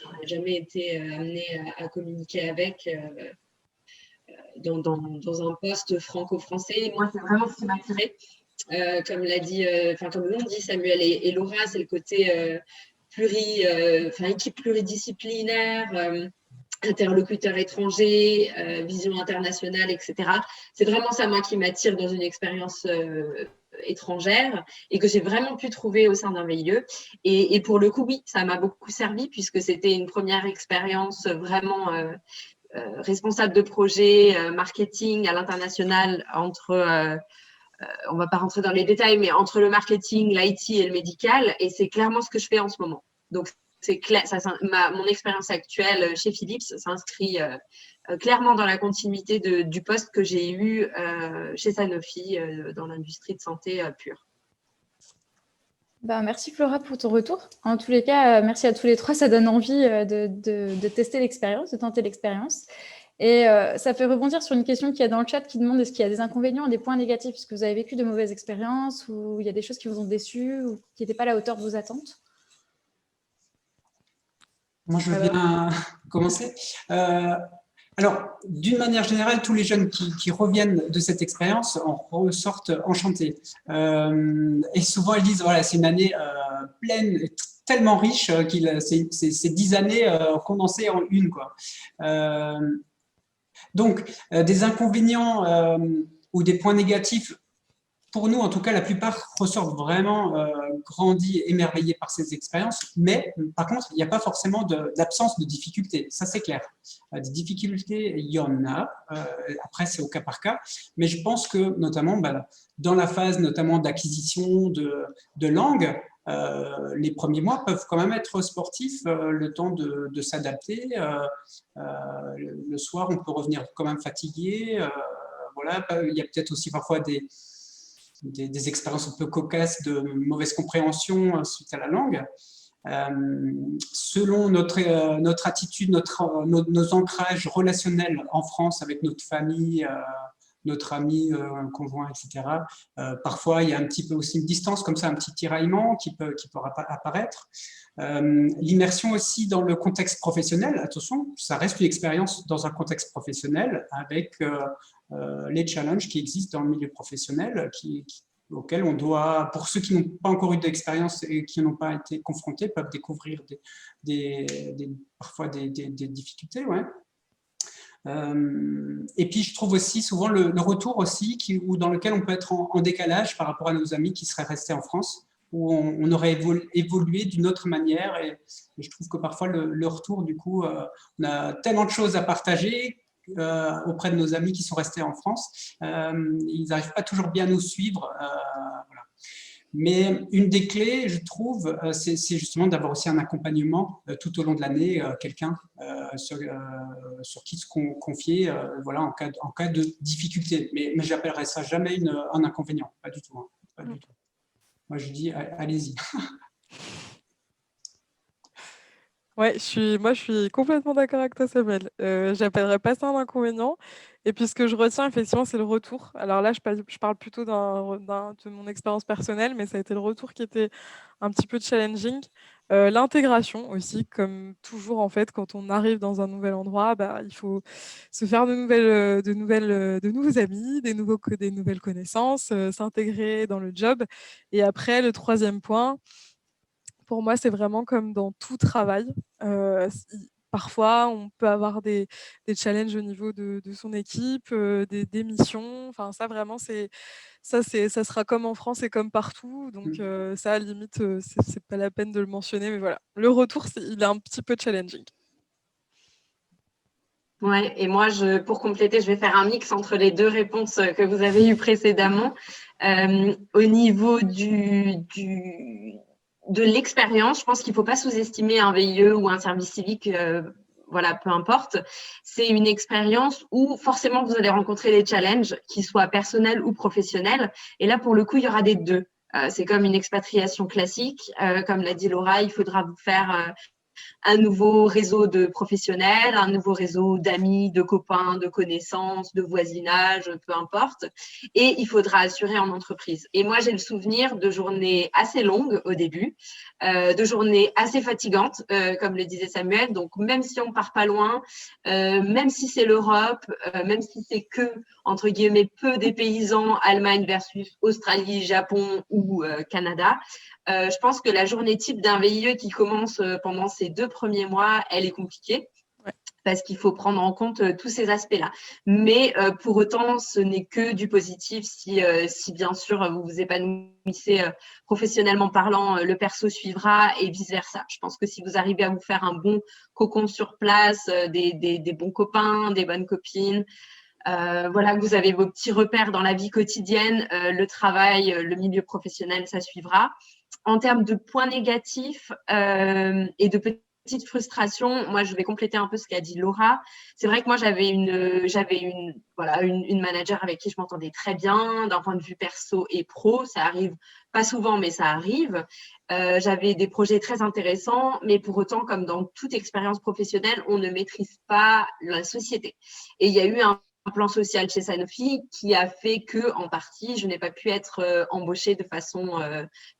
j'aurais jamais été amenée à communiquer avec dans un poste franco-français. Moi, c'est vraiment ce qui m'a attirée. Comme l'ont dit Samuel et Laura, c'est le côté équipe pluridisciplinaire, interlocuteurs étrangers, vision internationale, etc. C'est vraiment ça, moi, qui m'attire dans une expérience étrangère et que j'ai vraiment pu trouver au sein d'un VIE. Et pour le coup, oui, ça m'a beaucoup servi puisque c'était une première expérience vraiment responsable de projet, marketing à l'international entre... on ne va pas rentrer dans les détails, mais entre le marketing, l'IT et le médical, et c'est clairement ce que je fais en ce moment. Donc, c'est clair, mon expérience actuelle chez Philips s'inscrit clairement dans la continuité du poste que j'ai eu chez Sanofi dans l'industrie de santé pure.
Merci Flora pour ton retour. En tous les cas, merci à tous les trois, ça donne envie de tester l'expérience, de tenter l'expérience. Et ça fait rebondir sur une question qu'il y a dans le chat qui demande est-ce qu'il y a des inconvénients et des points négatifs? Est-ce que vous avez vécu de mauvaises expériences ou il y a des choses qui vous ont déçu ou qui n'étaient pas à la hauteur de vos attentes?
Moi, je veux bien commencer. Alors, d'une manière générale, tous les jeunes qui reviennent de cette expérience en ressortent enchantés. Et souvent, ils disent, voilà, c'est une année pleine, tellement riche, c'est 10 années condensées en une, quoi. Donc, des inconvénients ou des points négatifs, pour nous, en tout cas, la plupart ressortent vraiment grandis, émerveillés par ces expériences, mais par contre, il n'y a pas forcément d'absence de difficultés, ça c'est clair. Des difficultés, il y en a, après c'est au cas par cas, mais je pense que notamment dans la phase notamment d'acquisition de langue, les premiers mois peuvent quand même être sportifs, le temps de s'adapter. Le soir, on peut revenir quand même fatigué. Voilà, il y a peut-être aussi parfois des expériences un peu cocasses de mauvaise compréhension suite à la langue. Selon notre attitude, nos ancrages relationnels en France avec notre famille, notre ami, conjoint, etc. Parfois, il y a un petit peu aussi une distance, comme ça, un petit tiraillement qui peut apparaître. L'immersion aussi dans le contexte professionnel, attention, ça reste une expérience dans un contexte professionnel avec les challenges qui existent dans le milieu professionnel, auxquels on doit, pour ceux qui n'ont pas encore eu d'expérience et qui n'ont pas été confrontés, peuvent découvrir parfois des difficultés. Ouais. Et puis, je trouve aussi souvent le retour aussi, dans lequel on peut être en décalage par rapport à nos amis qui seraient restés en France, où on aurait évolué d'une autre manière. Et je trouve que parfois, le retour, du coup, on a tellement de choses à partager auprès de nos amis qui sont restés en France. Ils n'arrivent pas toujours bien à nous suivre. Voilà. Mais une des clés, je trouve, c'est justement d'avoir aussi un accompagnement tout au long de l'année, quelqu'un sur qui se confier voilà, en cas de difficulté. Mais je n'appellerais ça jamais un inconvénient, pas du tout. Hein, pas du tout. Moi, je dis, allez-y.
Ouais, je suis complètement d'accord avec toi, Samuel. J'appellerais pas ça un inconvénient. Et puis, ce que je retiens, effectivement, c'est le retour. Alors là, je parle plutôt de mon expérience personnelle, mais ça a été le retour qui était un petit peu challenging. L'intégration aussi, comme toujours, en fait, quand on arrive dans un nouvel endroit, il faut se faire de nouveaux amis, des nouvelles connaissances, s'intégrer dans le job. Et après, le troisième point, pour moi, c'est vraiment comme dans tout travail. Parfois, on peut avoir des challenges au niveau de son équipe, des missions. Enfin, ça, vraiment, ça sera comme en France et comme partout. Donc, ça, à la limite, c'est pas la peine de le mentionner. Mais voilà, le retour, il est un petit peu challenging.
Ouais, et moi, pour compléter, je vais faire un mix entre les deux réponses que vous avez eues précédemment. Au niveau de l'expérience, je pense qu'il ne faut pas sous-estimer un VIE ou un service civique, voilà, peu importe. C'est une expérience où forcément vous allez rencontrer des challenges, qu'ils soient personnels ou professionnels. Et là, pour le coup, il y aura des deux. C'est comme une expatriation classique. Comme l'a dit Laura, il faudra vous faire un nouveau réseau de professionnels, un nouveau réseau d'amis, de copains, de connaissances, de voisinage, peu importe. Et il faudra assurer en entreprise. Et moi, j'ai le souvenir de journées assez longues au début, de journées assez fatigantes, comme le disait Samuel. Donc, même si on part pas loin, même si c'est l'Europe, même si c'est que, entre guillemets, peu des paysans, Allemagne versus Australie, Japon ou Canada, je pense que la journée type d'un VIE qui commence pendant ces 2 premiers mois, elle est compliquée. Ouais. Parce qu'il faut prendre en compte tous ces aspects-là. Mais pour autant, ce n'est que du positif si bien sûr vous vous épanouissez professionnellement parlant, le perso suivra et vice-versa. Je pense que si vous arrivez à vous faire un bon cocon sur place, des bons copains, des bonnes copines, voilà, vous avez vos petits repères dans la vie quotidienne, le travail, le milieu professionnel, ça suivra. En termes de points négatifs et de petites frustrations, moi, je vais compléter un peu ce qu'a dit Laura. C'est vrai que moi, j'avais une manager avec qui je m'entendais très bien d'un point de vue perso et pro. Ça arrive pas souvent, mais ça arrive. J'avais des projets très intéressants, mais pour autant, comme dans toute expérience professionnelle, on ne maîtrise pas la société. Et il y a eu un plan social chez Sanofi qui a fait que, en partie, je n'ai pas pu être embauchée de façon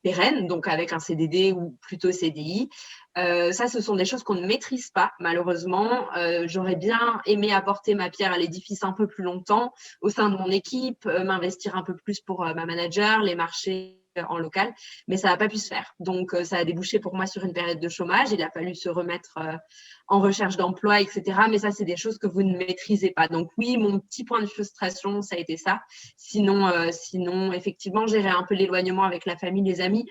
pérenne, donc avec un CDD ou plutôt CDI. Ça, ce sont des choses qu'on ne maîtrise pas, malheureusement. J'aurais bien aimé apporter ma pierre à l'édifice un peu plus longtemps au sein de mon équipe, m'investir un peu plus pour ma manager, les marchés en local, mais ça n'a pas pu se faire. Donc, ça a débouché pour moi sur une période de chômage. Il a fallu se remettre en recherche d'emploi, etc. Mais ça, c'est des choses que vous ne maîtrisez pas. Donc, oui, mon petit point de frustration, ça a été ça. Sinon, effectivement, gérer un peu l'éloignement avec la famille, les amis.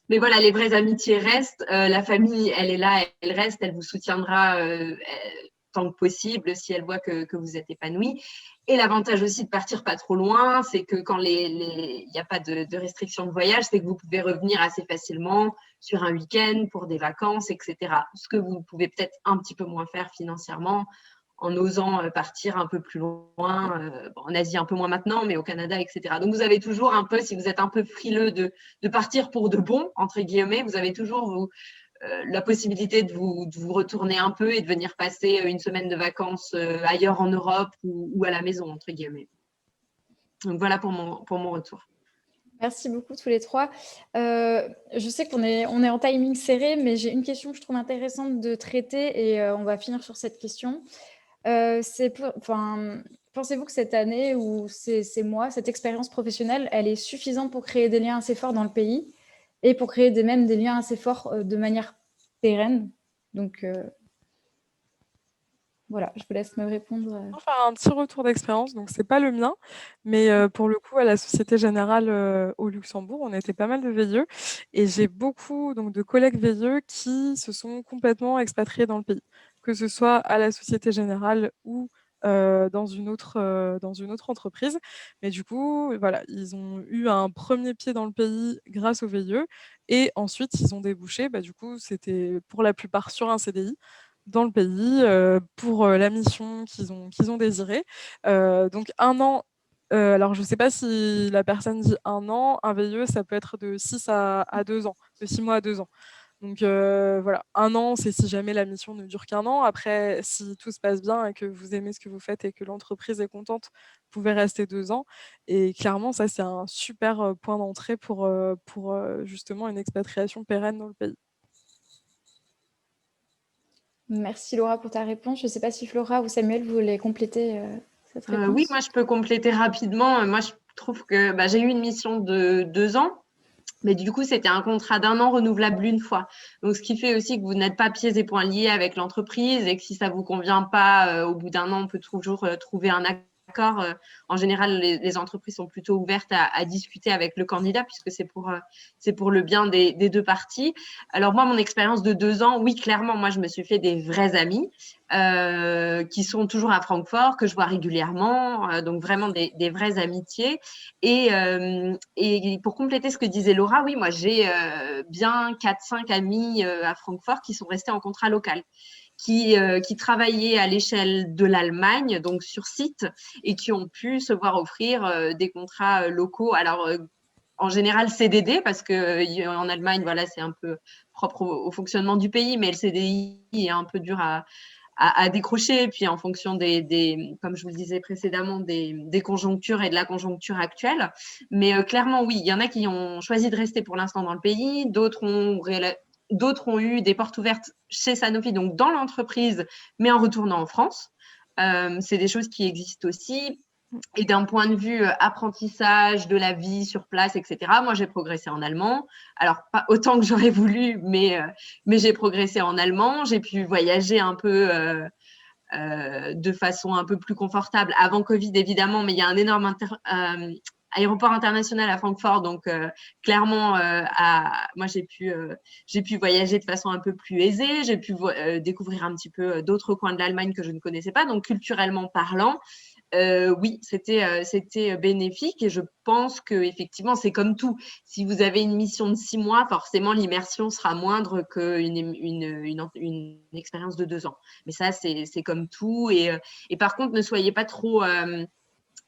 Mais voilà, les vraies amitiés restent. La famille, elle est là, elle reste, elle vous soutiendra tant que possible si elle voit que vous êtes épanoui. Et l'avantage aussi de partir pas trop loin, c'est que quand il n'y a pas de restriction de voyage, c'est que vous pouvez revenir assez facilement sur un week-end pour des vacances, etc. Ce que vous pouvez peut-être un petit peu moins faire financièrement en osant partir un peu plus loin, en Asie un peu moins maintenant, mais au Canada, etc. Donc, vous avez toujours un peu, si vous êtes un peu frileux de partir pour de bon, entre guillemets, vous avez toujours la possibilité de vous retourner un peu et de venir passer une semaine de vacances ailleurs en Europe ou à la maison, entre guillemets. Donc, voilà pour mon retour.
Merci beaucoup tous les trois. Je sais qu'on est en timing serré, mais j'ai une question que je trouve intéressante de traiter et on va finir sur cette question. Pensez-vous que cette année ou ces mois, cette expérience professionnelle, elle est suffisante pour créer des liens assez forts dans le pays et pour créer même des liens assez forts de manière pérenne? Donc, voilà, je vous laisse me répondre.
Je vais faire un petit retour d'expérience, donc c'est pas le mien, mais pour le coup, à la Société Générale au Luxembourg, on était pas mal de veilleux et j'ai beaucoup donc, de collègues veilleux qui se sont complètement expatriés dans le pays, que ce soit à la Société Générale ou dans une autre entreprise. Mais du coup, voilà, ils ont eu un premier pied dans le pays grâce aux veilleux et ensuite, ils ont débouché, du coup, c'était pour la plupart sur un CDI dans le pays pour la mission qu'ils ont désirée. Donc 1 an, alors je ne sais pas si la personne dit 1 an, un VIE, ça peut être de 6 à 2 ans, de 6 mois à 2 ans. Donc voilà, 1 an, c'est si jamais la mission ne dure qu'1 an. Après, si tout se passe bien et que vous aimez ce que vous faites et que l'entreprise est contente, vous pouvez rester 2 ans. Et clairement, ça, c'est un super point d'entrée pour justement une expatriation pérenne dans le pays.
Merci Laura pour ta réponse. Je ne sais pas si Flora ou Samuel, vous voulez compléter cette réponse.
Oui, moi, je peux compléter rapidement. Moi, je trouve que j'ai eu une mission de 2 ans. Mais du coup, c'était un contrat d'1 an renouvelable une fois. Donc, ce qui fait aussi que vous n'êtes pas pieds et poings liés avec l'entreprise et que si ça ne vous convient pas, au bout d'1 an, on peut toujours trouver un accord. En général, les entreprises sont plutôt ouvertes à discuter avec le candidat puisque c'est pour le bien des 2 parties. Alors, moi, mon expérience de 2 ans, oui, clairement, moi, je me suis fait des vrais amis qui sont toujours à Francfort, que je vois régulièrement. Donc, vraiment des vraies amitiés. Et pour compléter ce que disait Laura, oui, moi, j'ai bien 4-5 amis à Francfort qui sont restés en contrat local. Qui travaillaient à l'échelle de l'Allemagne, donc sur site, et qui ont pu se voir offrir des contrats locaux. Alors, en général, CDD, parce qu'en Allemagne, voilà, c'est un peu propre au fonctionnement du pays, mais le CDI est un peu dur à décrocher. Et puis, en fonction comme je vous le disais précédemment, des conjonctures et de la conjoncture actuelle. Mais clairement, oui, il y en a qui ont choisi de rester pour l'instant dans le pays, d'autres ont eu des portes ouvertes chez Sanofi, donc dans l'entreprise, mais en retournant en France. C'est des choses qui existent aussi. Et d'un point de vue apprentissage de la vie sur place, etc., moi, j'ai progressé en allemand. Alors, pas autant que j'aurais voulu, mais j'ai progressé en allemand. J'ai pu voyager un peu de façon un peu plus confortable avant Covid, évidemment, mais il y a un énorme aéroport international à Francfort, donc clairement, moi j'ai pu voyager de façon un peu plus aisée, j'ai pu découvrir un petit peu d'autres coins de l'Allemagne que je ne connaissais pas, donc culturellement parlant, oui, c'était bénéfique et je pense que effectivement c'est comme tout. Si vous avez une mission de 6 mois, forcément l'immersion sera moindre qu'une expérience de 2 ans. Mais ça, c'est comme tout. Et par contre, ne soyez pas trop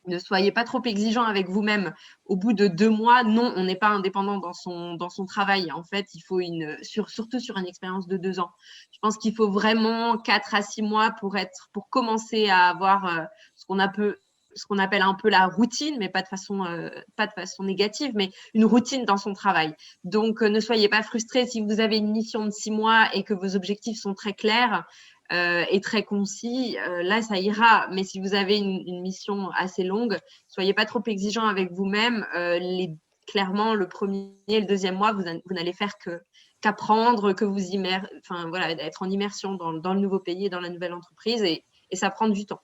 Ne soyez pas trop exigeant avec vous-même. Au bout de 2 mois, non, on n'est pas indépendant dans son travail. En fait, il faut surtout sur une expérience de 2 ans. Je pense qu'il faut vraiment 4 à 6 mois pour commencer à avoir ce qu'on appelle un peu la routine, mais pas de façon négative, mais une routine dans son travail. Donc, ne soyez pas frustrés si vous avez une mission de 6 mois et que vos objectifs sont très clairs. Et très concis, là, ça ira. Mais si vous avez une mission assez longue, soyez pas trop exigeant avec vous-même. Clairement, le premier et le deuxième mois, vous n'allez faire qu'apprendre, que vous être en immersion dans le nouveau pays et dans la nouvelle entreprise, et ça prend du temps.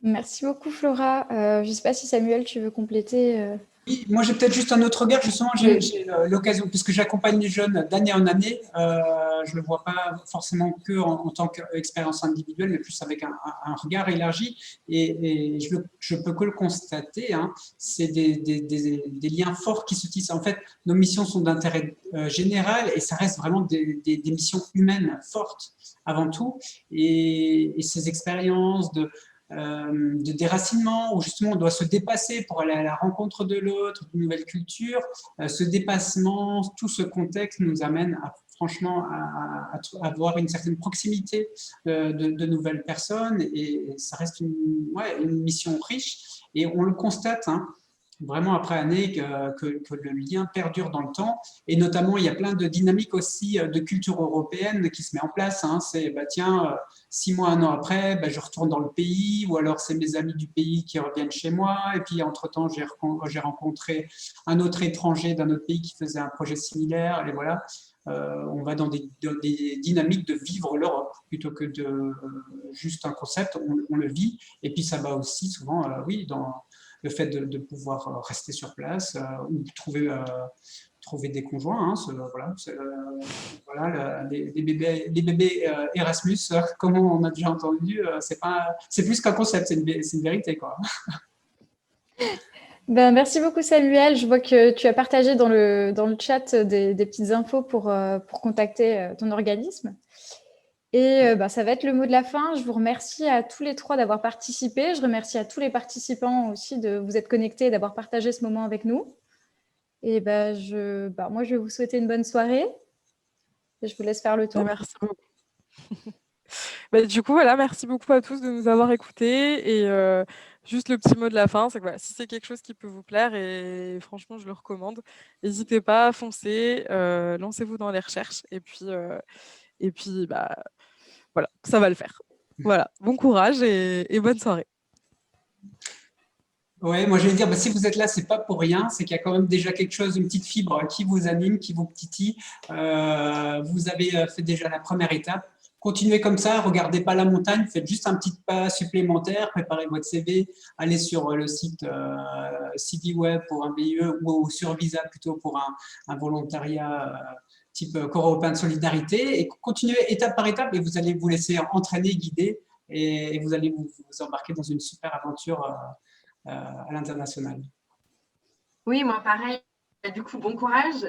Merci beaucoup, Flora. Je ne sais pas si Samuel, tu veux compléter
Oui, moi j'ai peut-être juste un autre regard. Justement, j'ai l'occasion, puisque j'accompagne les jeunes d'année en année, je ne le vois pas forcément que en tant qu'expérience individuelle, mais plus avec un regard élargi. Et je peux que le constater, hein, c'est des liens forts qui se tissent. En fait, nos missions sont d'intérêt général et ça reste vraiment des missions humaines fortes avant tout. Et ces expériences de déracinement, où justement on doit se dépasser pour aller à la rencontre de l'autre, d'une nouvelle culture. Ce dépassement, tout ce contexte nous amène franchement à avoir une certaine proximité de nouvelles personnes, et ça reste une mission riche, et on le constate, hein, vraiment après année, que le lien perdure dans le temps. Et notamment, il y a plein de dynamiques aussi de culture européenne qui se met en place. Hein. C'est, tiens, 6 mois, 1 an après, je retourne dans le pays, ou alors c'est mes amis du pays qui reviennent chez moi. Et puis, entre-temps, j'ai rencontré un autre étranger d'un autre pays qui faisait un projet similaire. Et voilà, on va dans des dynamiques de vivre l'Europe plutôt que de juste un concept, on le vit. Et puis, ça va aussi souvent, oui, dans le fait de pouvoir rester sur place ou trouver des conjoints. Hein, voilà, les bébés Erasmus, comme on a déjà entendu, c'est plus qu'un concept, c'est une vérité, quoi.
Merci beaucoup, Samuel. Je vois que tu as partagé dans le chat des petites infos pour contacter ton organisme. Et ça va être le mot de la fin. Je vous remercie à tous les 3 d'avoir participé. Je remercie à tous les participants aussi de vous être connectés et d'avoir partagé ce moment avec nous. Et moi, je vais vous souhaiter une bonne soirée. Et je vous laisse faire le tour.
Merci beaucoup. Du coup, voilà, merci beaucoup à tous de nous avoir écoutés. Et juste le petit mot de la fin, c'est que voilà, si c'est quelque chose qui peut vous plaire, et franchement, je le recommande, n'hésitez pas, foncez, lancez-vous dans les recherches. Et puis voilà, ça va le faire. Voilà, bon courage et bonne soirée.
Ouais, moi je vais dire, si vous êtes là, c'est pas pour rien, c'est qu'il y a quand même déjà quelque chose, une petite fibre qui vous anime, qui vous titille. Vous avez fait déjà la première étape. Continuez comme ça, regardez pas la montagne, faites juste un petit pas supplémentaire, préparez votre CV, allez sur le site CityWeb pour un VIE ou sur Visa plutôt pour un volontariat type Corps européen de solidarité, et continuez étape par étape, et vous allez vous laisser entraîner, guider, et vous allez vous embarquer dans une super aventure à l'international.
Oui, moi pareil. Du coup, bon courage.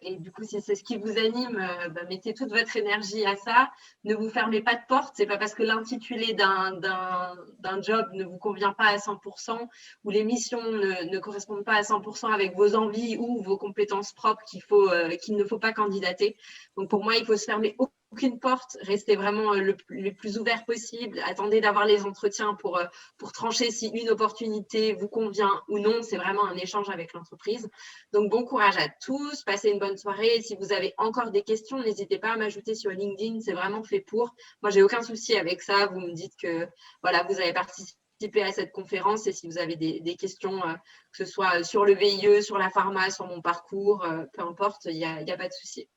Et du coup, si c'est ce qui vous anime, mettez toute votre énergie à ça. Ne vous fermez pas de porte. C'est pas parce que l'intitulé d'un job ne vous convient pas à 100% ou les missions ne correspondent pas à 100% avec vos envies ou vos compétences propres qu'il ne faut pas candidater. Donc, pour moi, il faut se fermer aucune porte, restez vraiment le plus ouvert possible, attendez d'avoir les entretiens pour trancher si une opportunité vous convient ou non, c'est vraiment un échange avec l'entreprise. Donc bon courage à tous, passez une bonne soirée, et si vous avez encore des questions, n'hésitez pas à m'ajouter sur LinkedIn, c'est vraiment fait pour. Moi, j'ai aucun souci avec ça, vous me dites que voilà, vous avez participé à cette conférence, et si vous avez des questions, que ce soit sur le VIE, sur la pharma, sur mon parcours, peu importe, il n'y a pas de souci.